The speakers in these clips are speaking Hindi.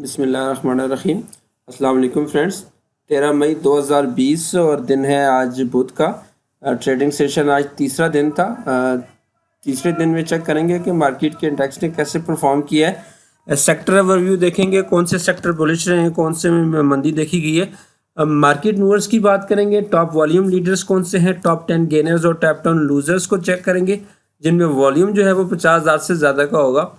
बिस्मिल्लाहिर्रहमानिर्रहीम। अस्सलाम वालेकुम फ्रेंड्स। 13 मई 2020 और दिन है आज बुध का। ट्रेडिंग सेशन आज तीसरा दिन था। तीसरे दिन में चेक करेंगे कि मार्केट के इंडेक्स ने कैसे परफॉर्म किया है। सेक्टर ओवरव्यू देखेंगे, कौन से सेक्टर बुलिश रहे हैं, कौन से में मंदी देखी गई है। मार्केट मूवर्स की बात करेंगे, टॉप वॉल्यूम लीडर्स कौन से हैं, टॉप 10 गेनर्स और टॉप 10 लूजर्स को चेक करेंगे, जिनमें वॉल्यूम जो है वो 50,000 से ज़्यादा का होगा।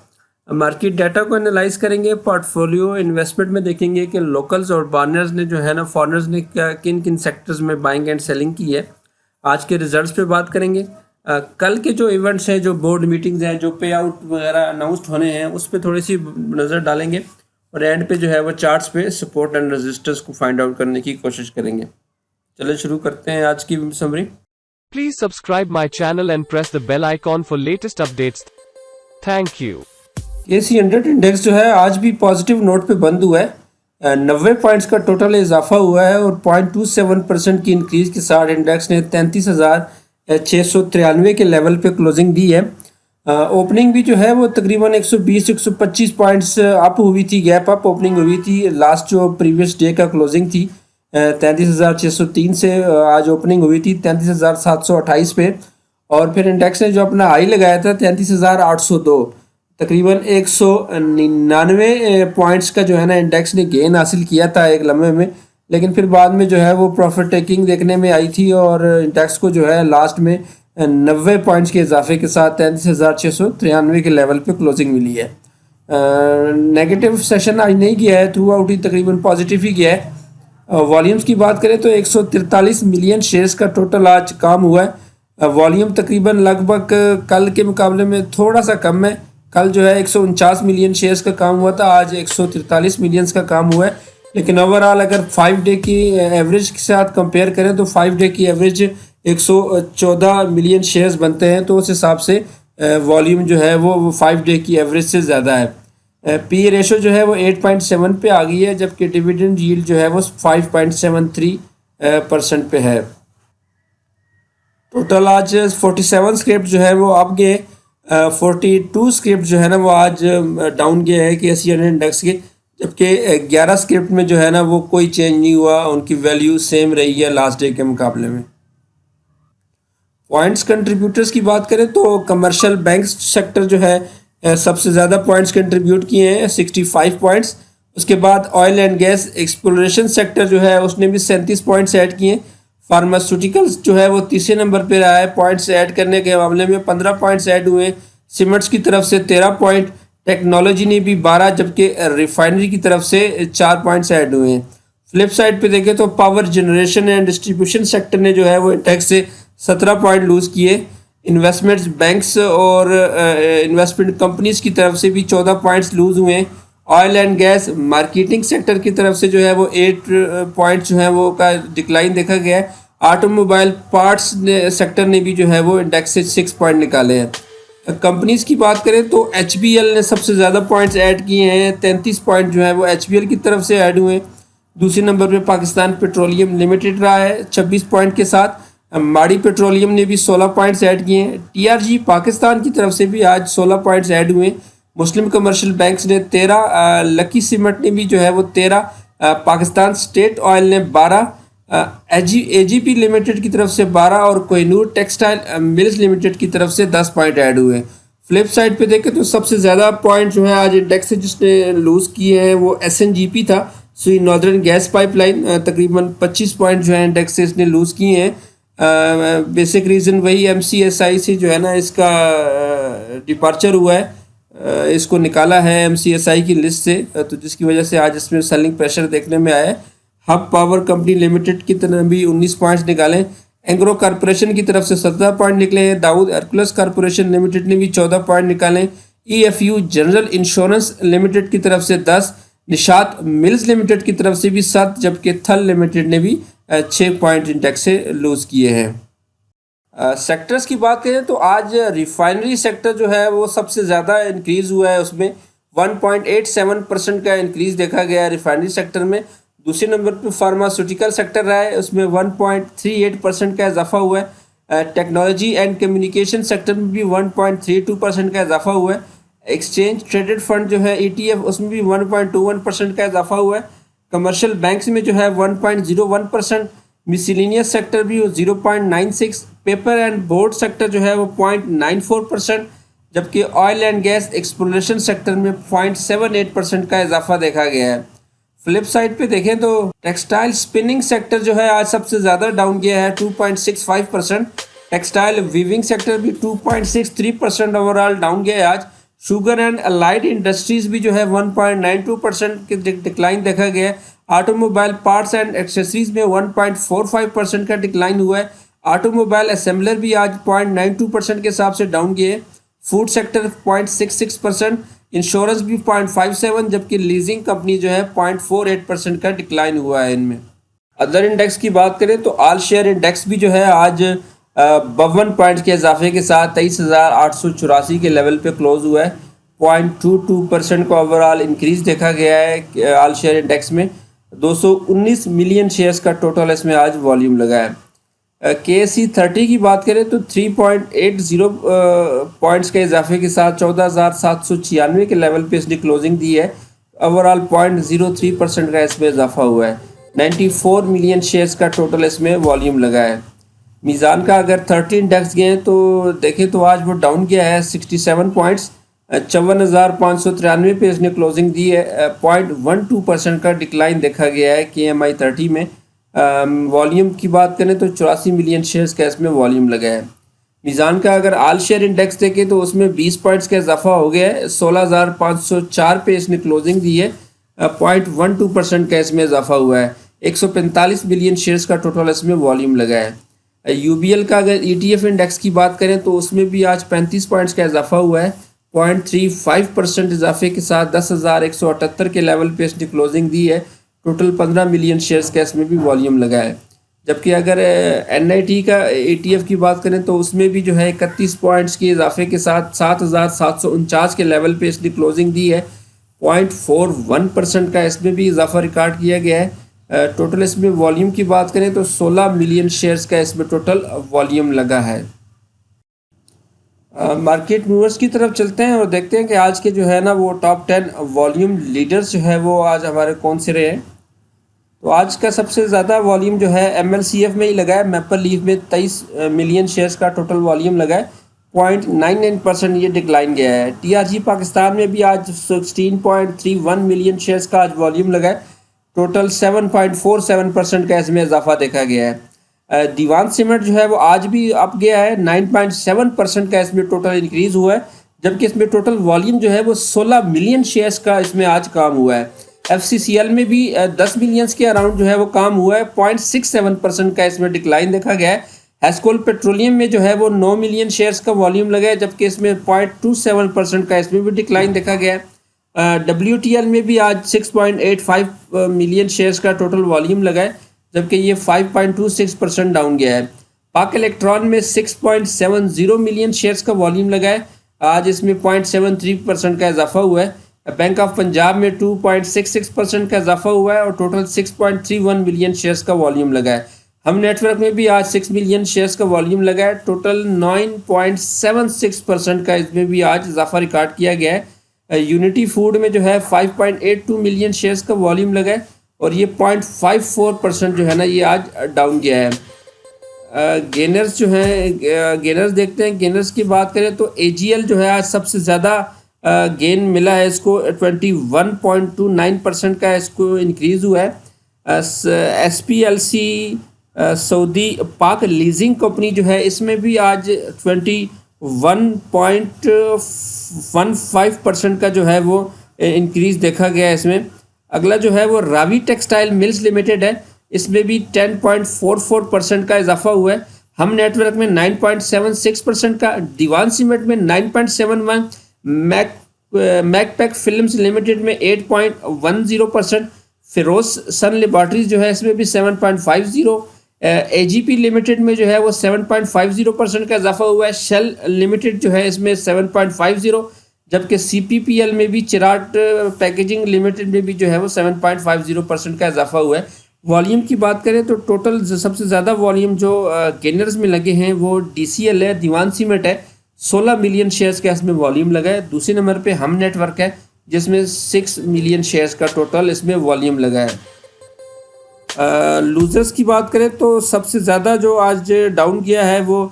मार्केट डाटा को एनालाइज करेंगे, पोर्टफोलियो इन्वेस्टमेंट में देखेंगे कि लोकल्स और बायर्स ने जो है ना, फॉरेनर्स ने क्या किन किन सेक्टर्स में बाइंग एंड सेलिंग की है। आज के रिजल्ट्स पे बात करेंगे। कल के जो इवेंट्स हैं, जो बोर्ड मीटिंग्स हैं, जो पे आउट वगैरह अनाउंस्ड होने हैं, उस पर थोड़ी सी नज़र डालेंगे और एंड पे जो है वो चार्ट्स पे सपोर्ट एंड रेजिस्टेंस को फाइंड आउट करने की कोशिश करेंगे। चलिए शुरू करते हैं आज की summary. Please subscribe my channel and press the bell icon for latest updates. Thank you. AC100 index जो है आज भी पॉजिटिव नोट पे बंद हुआ है। 90 पॉइंट्स का टोटल इजाफा हुआ है और 0.27% की इंक्रीज के साथ इंडेक्स ने 33,693 के लेवल पे क्लोजिंग दी है। ओपनिंग भी जो है वो तकरीबन 120-125 पॉइंट्स अप हुई थी, गैप अप ओपनिंग हुई थी। लास्ट जो प्रीवियस डे का क्लोजिंग थी 33,603 से आज ओपनिंग हुई थी 33,728 पे, और फिर इंडेक्स ने जो अपना हाई लगाया था 33,802, तकरीबन 199 पॉइंट्स का जो है ना इंडेक्स ने गेन हासिल किया था एक लम्हे में। लेकिन फिर बाद में जो है वो प्रॉफिट टेकिंग देखने में आई थी और इंडेक्स को जो है लास्ट में 90 पॉइंट्स के इजाफे के साथ 33,693 के लेवल पे क्लोजिंग मिली है। नेगेटिव सेशन आज नहीं गया है, थ्रू आउट ही तकरीबन पॉजिटिव ही गया है। वॉल्यूम्स की बात करें तो 143 मिलियन शेयर्स का टोटल आज काम हुआ है। वॉल्यूम तकरीबन लगभग कल के मुकाबले में थोड़ा सा कम है। कल जो है 149 मिलियन शेयर्स का काम हुआ था, आज 143 मिलियंस का काम हुआ है। लेकिन ओवरऑल अगर 5 डे की एवरेज के साथ कंपेयर करें तो 5 डे की एवरेज 114 मिलियन शेयर्स बनते हैं, तो उस हिसाब से वॉल्यूम जो है वो 5 डे की एवरेज से ज़्यादा है। पी रेशो जो है वो 8.7 पे आ गई है, जबकि डिविडेंड यील्ड जो है वो 5.73% पे है। टोटल आज 47 स्क्रिप्ट जो है वो अप गए, 42 स्क्रिप्ट जो है ना वो आज डाउन गया है कि AC100 इंडेक्स के, जबकि 11 स्क्रिप्ट में जो है ना वो कोई चेंज नहीं हुआ, उनकी वैल्यू सेम रही है लास्ट डे के मुकाबले में। पॉइंट्स कंट्रीब्यूटर्स की बात करें तो कमर्शियल बैंक सेक्टर जो है सबसे ज़्यादा पॉइंट्स कंट्रीब्यूट किए हैं, 65 पॉइंट्स। उसके बाद oil and gas exploration sector जो है उसने भी 37 पॉइंट्स ऐड किए। फार्मास्यूटिकल्स जो है वो तीसरे नंबर पे रहा है, पॉइंट्स ऐड करने के मामले में 15 पॉइंट्स ऐड हुए। सीमेंट्स की तरफ से 13 पॉइंट, टेक्नोलॉजी ने भी 12, जबकि रिफाइनरी की तरफ से 4 पॉइंट्स ऐड हुए हैं। फ्लिप साइड पे देखें तो power generation and distribution sector ने जो है वो इंडेक्स से 17 पॉइंट लूज़ किए। इन्वेस्टमेंट्स बैंक्स और इन्वेस्टमेंट कंपनीज की तरफ से भी 14 पॉइंट्स लूज़ हुए हैं। Oil and gas marketing sector की तरफ से जो है वो 8 पॉइंट्स जो है वो का डिक्लाइन देखा गया है। ऑटोमोबाइल पार्ट्स सेक्टर ने भी जो है वो इंडेक्स से 6 पॉइंट निकाले हैं। कंपनीज की बात करें तो HBL ने सबसे ज़्यादा पॉइंट्स ऐड किए हैं, 33 पॉइंट जो है वो HBL की तरफ से ऐड हुए हैं। दूसरे नंबर पे पाकिस्तान पेट्रोलियम लिमिटेड रहा है 26 पॉइंट के साथ। माड़ी पेट्रोलियम ने भी 16 पॉइंट्स ऐड किए हैं। TRG पाकिस्तान की तरफ से भी आज 16 पॉइंट्स ऐड हुए। मुस्लिम कमर्शियल बैंक्स ने 13, लकी सीमेंट ने भी जो है वो 13, पाकिस्तान स्टेट ऑयल ने 12, AGP लिमिटेड की तरफ से 12 और कोहिनूर टेक्सटाइल मिल्स लिमिटेड की तरफ से 10 पॉइंट ऐड हुए। फ्लिप साइड पे देखें तो सबसे ज़्यादा पॉइंट जो है आज इंडेक्स से जिसने लूज़ किए हैं वो SNGP था, सुई नॉर्दर्न गैस पाइपलाइन। तकरीबन 25 पॉइंट जो है इंडेक्स से इसने लूज़ किए हैं। बेसिक रीज़न वही MCSI से जो है ना इसका डिपार्चर हुआ है, इसको निकाला है MCSI की लिस्ट से, तो जिसकी वजह से आज इसमें सेलिंग प्रेशर देखने में आया है। हब पावर कंपनी लिमिटेड की तरफ भी 19 पॉइंट्स निकाले। एंग्रो कॉरपोरेशन की तरफ से 17 पॉइंट निकले हैं। दाऊद हरकुलस कॉरपोरेशन लिमिटेड ने भी 14 पॉइंट निकाले। EFU जनरल इंश्योरेंस लिमिटेड की तरफ से 10, निशात मिल्स लिमिटेड की तरफ से भी 7, जबकि थल लिमिटेड ने भी 6 पॉइंट इंडेक्स से लूज़ किए हैं। सेक्टर्स की बात करें तो आज रिफाइनरी सेक्टर जो है वो सबसे ज़्यादा इंक्रीज़ हुआ है, उसमें 1.87% का इंक्रीज़ देखा गया है रिफाइनरी सेक्टर में। दूसरे नंबर पे फार्मास्यूटिकल सेक्टर रहा है, उसमें 1.38% का इजाफा हुआ है। टेक्नोलॉजी एंड कम्युनिकेशन सेक्टर में भी 1.32% का इजाफा हुआ है। एक्सचेंज ट्रेडेड फंड जो है ETF उसमें भी 1.21% का इजाफा हुआ है। कमर्शियल बैंक्स में जो है 1.01%, मिसलिनियस सेक्टर भी 0.96, पेपर एंड बोर्ड सेक्टर जो है वो 0.94%, जबकि oil and gas exploration sector में 0.78% का इजाफा देखा गया है। फ्लिप साइड पे देखें तो टेक्सटाइल स्पिनिंग सेक्टर जो है आज सबसे ज़्यादा डाउन गया है 2.65%। टेक्सटाइल वीविंग सेक्टर भी 2.63% ओवरऑल डाउन गया है आज। शुगर एंड अलाइड इंडस्ट्रीज भी जो है 1.92% के डिक्लाइन देखा गया है। ऑटोमोबाइल पार्ट्स एंड एक्सेसरीज में 1.45% का डिक्लाइन हुआ है। ऑटोमोबाइल असेंबलर भी आज 0.92% के हिसाब से डाउन गए हैं। फूड सेक्टर 0.66%, इंश्योरेंस भी 0.57, जबकि लीजिंग कंपनी जो है 0.48% का डिक्लाइन हुआ है इनमें। अदर इंडेक्स की बात करें तो ऑल शेयर इंडेक्स भी जो है आज 52 पॉइंट्स के इजाफे के साथ 23,884 के लेवल पे क्लोज हुआ है। 0.22% का ओवरऑल इंक्रीज देखा गया है ऑल शेयर इंडेक्स में। 219 मिलियन शेयर्स का टोटल इसमें आज वॉल्यूम लगा है। KSE 30 की बात करें तो 3.80 पॉइंट्स के इजाफे के साथ 14,796 के लेवल पे इसने क्लोजिंग दी है। ओवरऑल 0.03% का इसमें इजाफा हुआ है। 94 मिलियन शेयर्स का टोटल इसमें वॉल्यूम लगा है। मीज़ान का अगर 30 इंडेक्स गए तो देखें तो आज वो डाउन गया है 67 पॉइंट्स, 54,593 पे इसने क्लोजिंग दी है। 0.12% का डिक्लाइन देखा गया है KMI 30 में। वॉल्यूम की बात करें तो 84 मिलियन शेयर्स का इसमें वॉल्यूम लगा है। मीज़ान का अगर आल शेयर इंडेक्स देखें तो उसमें 20 पॉइंट्स का इजाफा हो गया है। 16,504 पे इसने क्लोजिंग दी है। 0.12% का इसमें इजाफा हुआ है। 145 मिलियन शेयर्स का टोटल इसमें वॉल्यूम लगा है। UBL का अगर ETF इंडेक्स की बात करें तो उसमें भी आज 35 पॉइंट्स का इजाफा हुआ है। 0.35% इजाफे के साथ 10,178 के लेवल पे इसने क्लोजिंग दी है। टोटल 15 मिलियन शेयर्स का इसमें भी वॉल्यूम लगा है। जबकि अगर NIT का ETF की बात करें तो उसमें भी जो है 31 पॉइंट्स के इजाफे के साथ 7,749 के लेवल पे इसने क्लोजिंग दी है। 0.41% का इसमें भी इजाफा रिकॉर्ड किया गया है। टोटल इसमें वॉल्यूम की बात करें तो 16 मिलियन शेयर्स का इसमें टोटल वॉल्यूम लगा है। मार्केट मूवर्स की तरफ चलते हैं और देखते हैं कि आज के जो है ना वो टॉप 10 वॉल्यूम लीडर्स जो है वो आज हमारे कौन से रहे हैं। तो आज का सबसे ज़्यादा वॉल्यूम जो है MLCF में ही लगा है। मैपल लीफ में 23 मिलियन शेयर्स का टोटल वॉल्यूम लगा है। 0.99% ये डिक्लाइन गया है। TRG पाकिस्तान में भी आज 16.31 मिलियन शेयर्स का आज वॉल्यूम लगा है। टोटल 7.47% का इसमें इजाफा देखा गया है। दीवान सीमेंट जो है वो आज भी अप गया है। 9.7% का इसमें टोटल इंक्रीज हुआ है, जबकि इसमें टोटल वॉल्यूम जो है वो 16 मिलियन शेयर्स का इसमें आज काम हुआ है। FCCL में भी 10 मिलियंस के अराउंड जो है वो काम हुआ है। 0.67% का इसमें डिक्लाइन देखा गया है। हेस्कोल पेट्रोलियम में जो है वो 9 मिलियन शेयर्स का वॉल्यूम लगा है, जबकि इसमें 0.27% का इसमें भी डिक्लाइन देखा गया है। WTL में भी आज 6.85 मिलियन शेयर्स का टोटल वॉल्यूम लगा है, जबकि ये 5.26% डाउन गया है। पाक इलेक्ट्रॉन में 6.70 मिलियन शेयर्स का वॉल्यूम लगा है। आज इसमें 0.73% का इजाफा हुआ है। बैंक ऑफ पंजाब में 2.66% का इजाफा हुआ है और टोटल 6.31 मिलियन शेयर्स का वॉल्यूम लगा है। हम नेटवर्क में भी आज 6 मिलियन शेयर्स का वॉल्यूम लगा है। टोटल 9.76% का इसमें भी आज इजाफा रिकॉर्ड किया गया है। यूनिटी फूड में जो है 5.82 मिलियन शेयर्स का वॉल्यूम लगा है और ये 0.54% जो है ना ये आज डाउन गया है। गेनर्स जो हैं गेनर्स देखते हैं। गेनर्स की बात करें तो AGL जो है आज सबसे ज़्यादा गेन मिला है इसको। 21.29% का इसको इंक्रीज़ हुआ है। SPLC सऊदी पाक लीजिंग कंपनी जो है इसमें भी आज 21.15% का जो है वो इंक्रीज़ देखा गया है इसमें। अगला जो है वो रावी टेक्सटाइल मिल्स लिमिटेड है, इसमें भी 10.44% का इजाफा हुआ है। हम नेटवर्क में 9.76% का, दीवान सीमेंट में 9.71, मैकपैक फिल्म्स लिमिटेड में 8.10%, फिरोज सन लेबॉर्ट्रीज जो है इसमें भी 7.50, AGP लिमिटेड में जो है वो 7.50% का इजाफा हुआ है। शेल लिमिटेड जो है इसमें 7.50, जबकि CPPL में भी चिराट पैकेजिंग लिमिटेड में भी जो है वो 7.50% का इजाफा हुआ है। वॉल्यूम की बात करें तो टोटल सबसे ज़्यादा वॉल्यूम जो गेनर्स में लगे हैं वो DCL है, दीवान सीमेंट है। 16 मिलियन शेयर्स का इसमें वॉल्यूम लगा है। दूसरे नंबर पे हम नेटवर्क है जिसमें 6 मिलियन शेयर्स का टोटल इसमें वॉल्यूम लगा है। लूजर्स की बात करें तो सबसे ज़्यादा जो आज डाउन किया है वो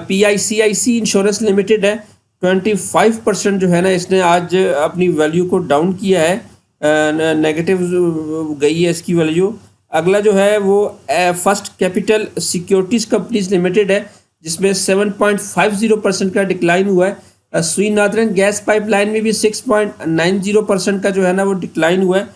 PICIC इंश्योरेंस लिमिटेड है। 25% जो है ना इसने आज अपनी वैल्यू को डाउन किया है, नेगेटिव गई है इसकी वैल्यू। अगला जो है वो first capital securities companies limited है जिसमें 7.50% का डिक्लाइन हुआ है। स्वी नादरन गैस पाइपलाइन में भी 6.90% का जो है ना वो डिक्लाइन हुआ है।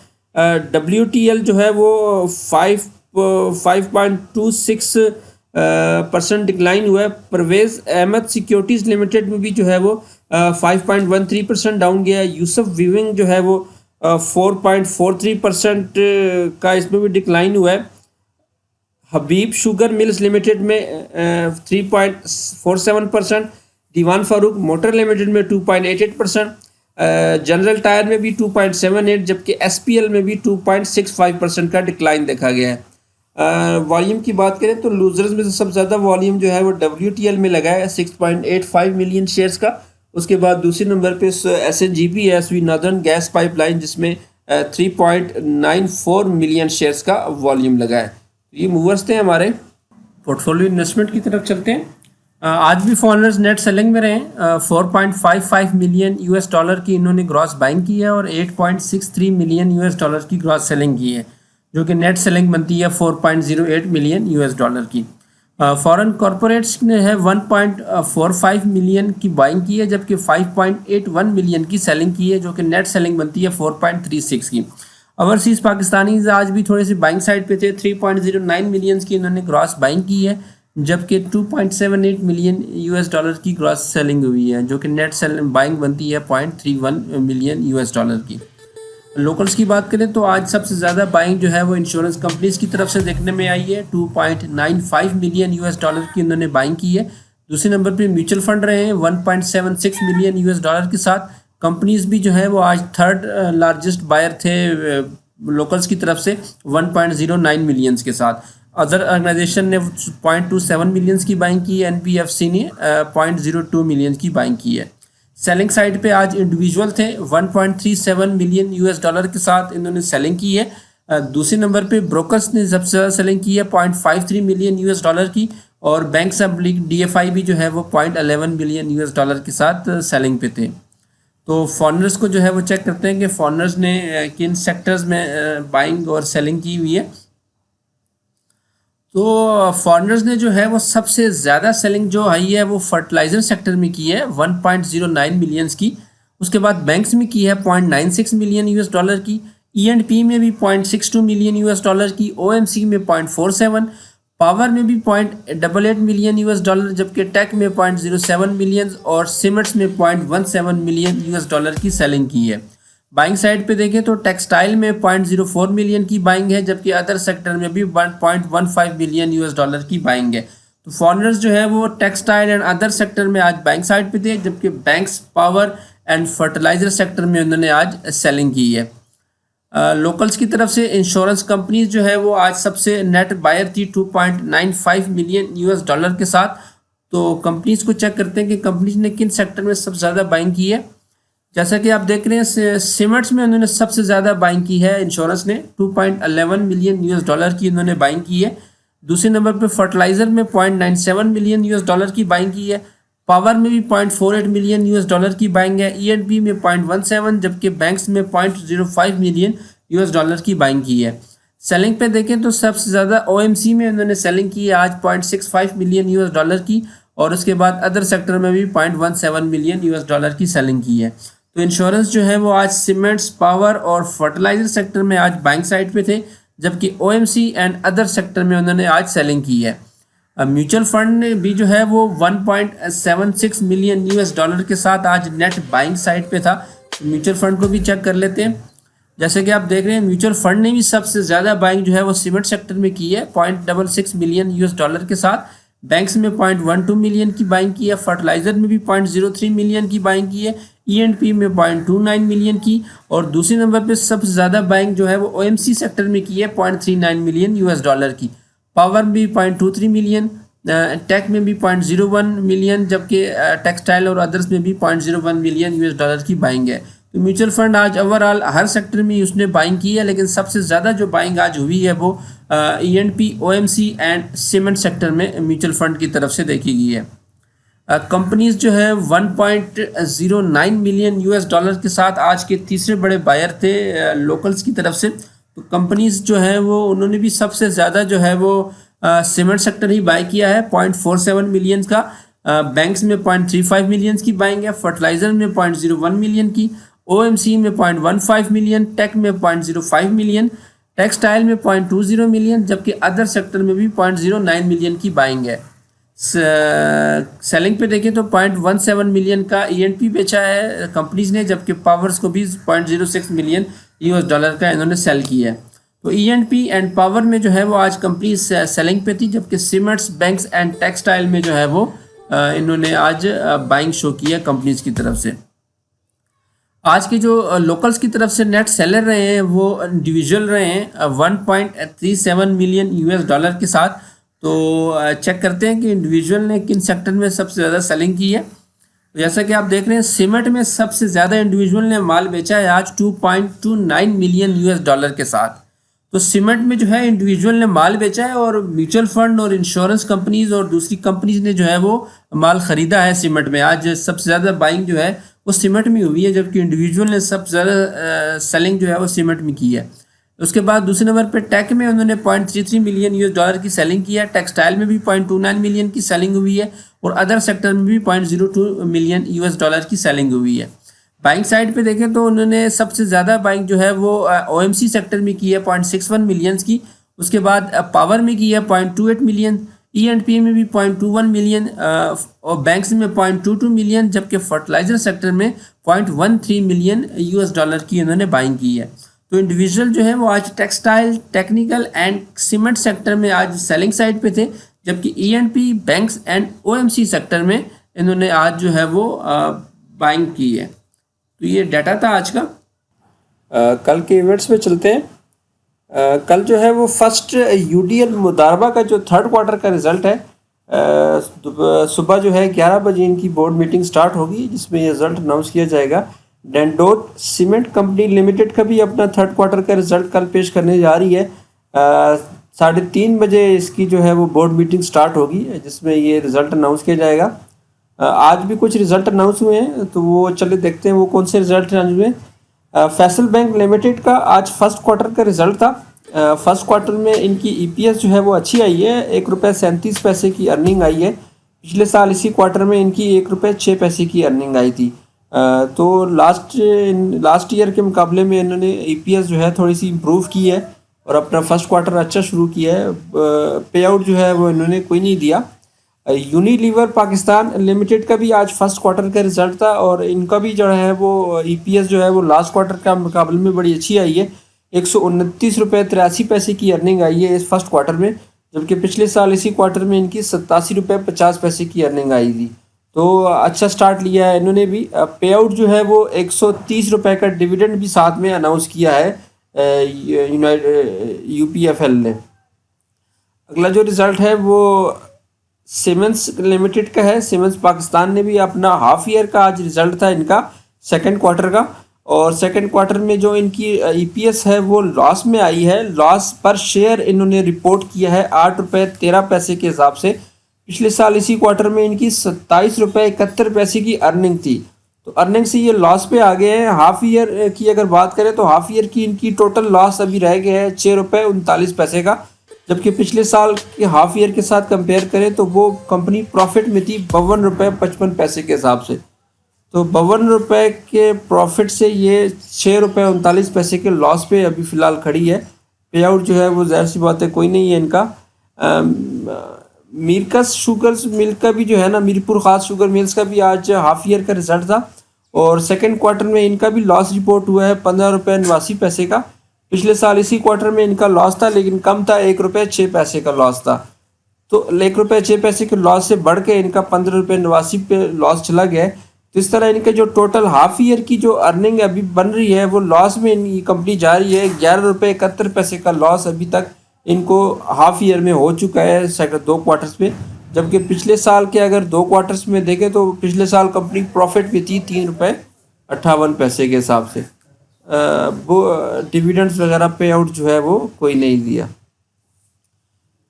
WTL जो है वो 5.26% डिक्लाइन हुआ है। परवेज़ अहमद सिक्योरिटीज़ लिमिटेड में भी जो है वो 5.13% डाउन गया है। यूसुफ वीविंग जो है वो 4.43% का इसमें भी डिक्लाइन हुआ है। हबीब शुगर मिल्स लिमिटेड में 3.47%, दीवान फारूक मोटर लिमिटेड में 2.88%, जनरल टायर में भी 2.78, जबकि SPL में भी 2.65% का डिक्लाइन देखा गया है। वॉल्यूम की बात करें तो लूजर्स में से सबसे ज़्यादा वॉल्यूम जो है वो WTL में लगा है 6.85 मिलियन शेयर्स का। उसके बाद दूसरे नंबर पे SNGP है, स्वी नादर्न गैस पाइपलाइन, जिसमें 3.94 मिलियन शेयर्स का वॉल्यूम लगा है। ये मूवर्स थे हमारे। पोर्टफोलियो इन्वेस्टमेंट की तरफ चलते हैं। आज भी फॉरेनर्स नेट सेलिंग में रहे। 4.55 मिलियन $US की इन्होंने ग्रॉस बाइंग की है और 8.63 मिलियन $US की ग्रॉस सेलिंग की है, जो कि नेट सेलिंग बनती है 4.08 मिलियन $US की। फॉरेन कॉरपोरेट्स ने है 1.45 मिलियन की बाइंग की है, जबकि 5.81 मिलियन की सेलिंग की है, जो कि नेट सेलिंग बनती है 4.36 की। ओवरसीज़ पाकिस्तानीज आज भी थोड़े से बाइंग साइड पे थे। 3.09 मिलियन की इन्होंने ग्रॉस बाइंग की है, जबकि 2.78 मिलियन $US की ग्रॉस सेलिंग हुई है, जो कि नेट सेलिंग बाइंग बनती है 0.31 मिलियन $US की। लोकल्स की बात करें तो आज सबसे ज़्यादा बाइंग जो है वो इंश्योरेंस कंपनीज की तरफ से देखने में आई है। 2.95 मिलियन $US की इन्होंने बाइंग की है। दूसरे नंबर पे म्यूचुअल फंड रहे हैं 1.76 मिलियन $US के साथ। कंपनीज भी जो है वो आज थर्ड लार्जेस्ट बायर थे लोकल्स की तरफ से 1.09 मिलियंस के साथ। अदर ऑर्गेनाइजेशन ने 0.27 मिलियंस की बाइंग की है। NBFC ने 0.02 मिलियन की बाइंग की है। सेलिंग साइड पे आज इंडिविजुअल थे 1.37 मिलियन $US के साथ इन्होंने सेलिंग की है। दूसरे नंबर पे ब्रोकर्स ने सबसे ज़्यादा सेलिंग की है 0.53 मिलियन $US की, और बैंक ऑब्लिक DFI भी जो है वो 0.11 मिलियन $US के साथ सेलिंग पे थे। तो फॉरेनर्स को जो है वो चेक करते हैं कि फॉरेनर्स ने किन सेक्टर्स में बाइंग और सेलिंग की हुई है। तो फॉरेनर्स ने जो है वो सबसे ज़्यादा सेलिंग जो आई है वो फर्टिलाइज़र सेक्टर में की है 1.09 मिलियंस की। उसके बाद बैंक्स में की है 0.96 मिलियन $US की। E&P में भी 0.62 मिलियन $US की। OMC में 0.47, पावर में भी 0.88 मिलियन $US, जबकि टेक में 0.07 मिलियन और सीमेंट्स में 0.17 मिलियन $US की सेलिंग की है। बाइंग साइड पे देखें तो टेक्सटाइल में 0.04 मिलियन की बाइंग है, जबकि अदर सेक्टर में भी 1.15 मिलियन $US की बाइंग है। तो फॉरेनर्स जो है वो टेक्सटाइल एंड अदर सेक्टर में आज बाइंग साइड पे थे, जबकि banks, power and fertiliser sector में उन्होंने आज सेलिंग की है। लोकल्स की तरफ से इंश्योरेंस कंपनीज जो है वो आज सबसे नेट बायर थी 2.95 मिलियन $US के साथ। तो कंपनीज को चेक करते हैं कि कंपनीज ने किन सेक्टर में सबसे ज़्यादा बाइंग की है। जैसा कि आप देख रहे हैं सीमेंट्स में उन्होंने सबसे ज़्यादा बाइंग की है इंश्योरेंस ने 2.11 मिलियन $US की इन्होंने बाइंग की है। दूसरे नंबर पे फर्टिलाइज़र में 0.97 मिलियन $US की बाइंग की है। पावर में भी 0.48 मिलियन $US की बाइंग है। E&P में 0.17, जबकि बैंक्स में 0.05 मिलियन $US की बाइंग की है। सेलिंग पे देखें तो सबसे ज़्यादा OMC में उन्होंने सेलिंग की है आज 0.65 मिलियन $US की, और उसके बाद अदर सेक्टर में भी 0.17 मिलियन $US की सेलिंग की है। तो इंश्योरेंस जो है वो आज सीमेंट्स, पावर और फर्टिलाइजर सेक्टर में आज बाइंग साइड पे थे, जबकि OMC एंड अदर सेक्टर में उन्होंने आज सेलिंग की है। म्यूचुअल फंड भी जो है वो 1.76 मिलियन $US के साथ आज नेट बाइंग साइड पे था। म्यूचुअल फंड को भी चेक कर लेते हैं। जैसे कि आप देख रहे हैं म्यूचुअल फंड ने भी सबसे ज़्यादा बाइंग जो है वो सीमेंट सेक्टर में की है 0.66 मिलियन $US के साथ। बैंक्स में 0.12 मिलियन की बाइंग की है। फर्टिलाइजर में भी 0.03 मिलियन की बाइंग की है। E&P में 0.29 मिलियन की, और दूसरे नंबर पे सबसे ज़्यादा बाइंग जो है वो OMC सेक्टर में की है 0.39 मिलियन $US की। पावर में भी 0.23 मिलियन, टेक में भी 0.01 मिलियन, जबकि टेक्सटाइल और अदर्स में भी 0.01 मिलियन यूएस डॉलर की बाइंग है। तो म्यूचुअल फंड आज ओवरऑल हर सेक्टर में उसने बाइंग की है, लेकिन सबसे ज़्यादा जो बाइंग आज हुई है वो ENP, OMC and cement sector में म्यूचुअल फंड की तरफ से देखी गई है। कंपनीज जो है 1.09 मिलियन यूएस डॉलर के साथ आज के तीसरे बड़े बायर थे लोकल्स की तरफ से। तो कंपनीज जो है वो उन्होंने भी सबसे ज़्यादा जो है वो सीमेंट सेक्टर ही बाय किया है 0.47 मिलियन का, बैंक्स में 0.35 मिलियन की बाइंग है, फर्टिलाइजर में 0.01 मिलियन की, ओएमसी में 0.15 मिलियन, टेक में 0.05 मिलियन, टेक्सटाइल में 0.20 मिलियन, जबकि अदर सेक्टर में भी 0.09 मिलियन की बाइंग है। सेलिंग पे देखें तो 0.17 मिलियन का ईएनपी बेचा है कंपनीज ने, जबकि पावर्स को भी 0.06 मिलियन यूएस डॉलर का इन्होंने सेल किया है। तो ईएनपी एंड पावर में जो है वो आज कंपनी सेलिंग पे थी, जबकि सीमेंट्स, बैंक्स एंड टेक्सटाइल में जो है वो इन्होंने आज बाइंग शो की है कंपनीज की तरफ से। आज के जो लोकल्स की तरफ से नेट सेलर रहे हैं वो इंडिविजुअल रहे हैं 1.37 मिलियन यूएस डॉलर के साथ। तो चेक करते हैं कि इंडिविजुअल ने किन सेक्टर में सबसे ज़्यादा सेलिंग की है। तो जैसा कि आप देख रहे हैं सीमेंट में सबसे ज़्यादा इंडिविजुअल ने माल बेचा है आज 2.29 मिलियन यूएस डॉलर के साथ। तो सीमेंट में जो है इंडिविजुअल ने माल बेचा है और म्यूचुअल फंड और इंश्योरेंस कंपनीज और दूसरी कंपनीज ने जो है वो माल ख़रीदा है सीमेंट में। आज सबसे ज़्यादा बाइंग जो है वो सीमेंट में हुई है, जबकि इंडिविजुअल ने सबसे ज़्यादा सेलिंग जो है वो सीमेंट में की है। उसके बाद दूसरे नंबर पे टेक में उन्होंने 0.33 मिलियन यूएस डॉलर की सेलिंग की है, टेक्सटाइल में भी 0.29 मिलियन की सेलिंग हुई है और अदर सेक्टर में भी 0.02 मिलियन यूएस डॉलर की सेलिंग हुई है। बाइंग साइड पे देखें तो उन्होंने सबसे ज़्यादा बाइंग जो है वो ओएमसी सेक्टर में की है 0.61 मिलियंस की। उसके बाद पावर में की है 0.28 मिलियन, ईएनपी में भी 0.21 मिलियन और बैंक्स में 0.22 मिलियन, जबकि फर्टिलाइजर सेक्टर में 0.13 मिलियन यूएस डॉलर की इन्होंने बाइंग की है। तो इंडिविजुअल जो है वो आज textile, technical and cement sector में आज सेलिंग साइड पे थे, जबकि ENP, banks and OMC sector में इन्होंने आज जो है वो बाइंग की है। तो ये डाटा था आज का। कल के इवेंट्स पे चलते हैं। कल जो है वो फर्स्ट यूडीएल मुदारबा का जो थर्ड क्वार्टर का रिज़ल्ट है, सुबह जो है 11 बजे इनकी बोर्ड मीटिंग स्टार्ट होगी, जिसमें ये रिज़ल्ट अनाउंस किया जाएगा। डेंडोट सीमेंट कंपनी लिमिटेड का भी अपना थर्ड क्वार्टर का रिज़ल्ट कल पेश करने जा रही है। 3:30 बजे इसकी जो है वो बोर्ड मीटिंग स्टार्ट होगी, जिसमें ये रिज़ल्ट अनाउंस किया जाएगा। आज भी कुछ रिज़ल्ट अनाउंस हुए हैं, तो वो चले देखते हैं वो कौन से रिज़ल्ट अनाउंस हुए। फैसल बैंक लिमिटेड का आज फर्स्ट क्वार्टर का रिज़ल्ट था। फर्स्ट क्वार्टर में इनकी ईपीएस जो है वो अच्छी आई है, ₹1.37 की अर्निंग आई है। पिछले साल इसी क्वार्टर में इनकी ₹1.06 की अर्निंग आई थी। तो लास्ट ईयर के मुकाबले में इन्होंने ईपीएस जो है थोड़ी सी इम्प्रूव की है और अपना फर्स्ट क्वार्टर अच्छा शुरू किया है। पे आउट जो है वो इन्होंने कोई नहीं दिया। यूनिलीवर पाकिस्तान लिमिटेड का भी आज फर्स्ट क्वार्टर का रिजल्ट था और इनका भी जो है वो ईपीएस जो है वो लास्ट क्वार्टर का मुकाबले में बड़ी अच्छी आई है। ₹129.83 की अर्निंग आई है इस फर्स्ट क्वार्टर में, जबकि पिछले साल इसी क्वार्टर में इनकी ₹87.50 की अर्निंग आई थी। तो अच्छा स्टार्ट लिया है इन्होंने भी। पे आउट जो है वो ₹130 का डिविडेंड भी साथ में अनाउंस किया है यूपीएफएल ने। अगला जो रिज़ल्ट है वो सीमेंस लिमिटेड का है। सीमेंस पाकिस्तान ने भी अपना हाफ ईयर का आज रिज़ल्ट था इनका सेकंड क्वार्टर का, और सेकंड क्वार्टर में जो इनकी ईपीएस है वो लॉस में आई है। लॉस पर शेयर इन्होंने रिपोर्ट किया है ₹8.13 के हिसाब से। पिछले साल इसी क्वार्टर में इनकी ₹27.71 की अर्निंग थी, तो अर्निंग से ये लॉस पे आ गए हैं। हाफ ईयर की अगर बात करें तो हाफ ईयर की इनकी टोटल लॉस अभी रह गया है ₹6.39 का, जबकि पिछले साल के हाफ ईयर के साथ कंपेयर करें तो वो कंपनी प्रॉफिट में थी ₹52.55 के हिसाब से। तो ₹52 के प्रॉफिट से ये ₹6.39 के लॉस पे अभी फ़िलहाल खड़ी है। पे आउट जो है वो ज़ाहिर सी बात है कोई नहीं है इनका। मीरकस शुगर्स मिल का भी जो है ना, मीरपुर ख़ास शुगर मिल्स का भी आज हाफ ईयर का रिज़ल्ट था और सेकंड क्वार्टर में इनका भी लॉस रिपोर्ट हुआ है ₹15.89 का। पिछले साल इसी क्वार्टर में इनका लॉस था, लेकिन कम था, ₹1.06 का लॉस था। तो ₹1.06 के लॉस से बढ़ के इनका ₹15.89 पे लॉस चला गया है। तो इस तरह इनके जो टोटल हाफ ईयर की जो अर्निंग अभी बन रही है वो लॉस में इनकी कंपनी जा रही है। ₹11.71 का लॉस अभी तक इनको हाफ ईयर में हो चुका है सेकंड 2 क्वार्टर्स पे। जबकि पिछले साल के अगर 2 क्वार्टर्स में देखें तो पिछले साल कंपनी प्रॉफिट भी थी 3 रुपये 58 पैसे के हिसाब से। वो डिविडेंड्स वगैरह पे आउट जो है वो कोई नहीं दिया।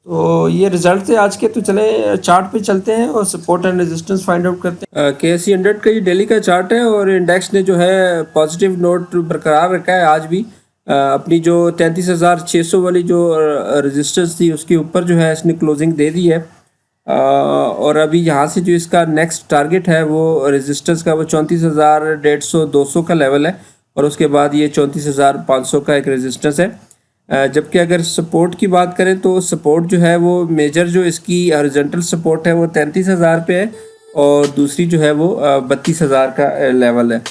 तो ये रिजल्ट थे आज के। तो चले चार्ट पे चलते हैं और support and resistance find out करते हैं। KSE 100 का ये डेली का चार्ट है और इंडेक्स ने जो है पॉजिटिव नोट बरकरार रखा है आज भी। अपनी जो 33,600 वाली जो रेजिस्टेंस थी उसके ऊपर जो है इसने क्लोजिंग दे दी है। और अभी यहाँ से जो इसका नेक्स्ट टारगेट है वो रेजिस्टेंस का वो 34,150 200 का लेवल है और उसके बाद ये 34,500 का एक रेजिस्टेंस है। जबकि अगर सपोर्ट की बात करें तो सपोर्ट जो है वो मेजर जो इसकी हॉरिजॉन्टल सपोर्ट है वो 33,000 पे है और दूसरी जो है वो 32,000 का लेवल है।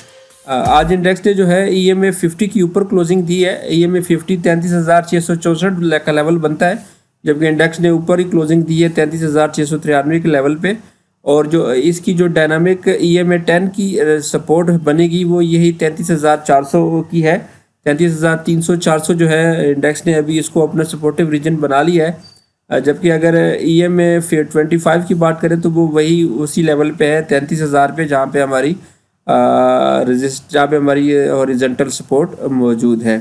आज इंडेक्स ने जो है EMA 50 की ऊपर क्लोजिंग दी है। EMA 50 33,664 का लेवल बनता है, जबकि इंडेक्स ने ऊपर ही क्लोजिंग दी है 33,693 के लेवल पे। और जो इसकी जो डायनामिक EMA 10 की सपोर्ट बनेगी वो यही 33,400 की है। 33,300 400 जो है इंडेक्स ने अभी इसको अपना सपोर्टिव रीजन बना लिया है। जबकि अगर EMA 25 की बात करें तो वो वही उसी लेवल पे है 33,000 पे, जहाँ पे हमारी हॉरिजॉन्टल सपोर्ट मौजूद है।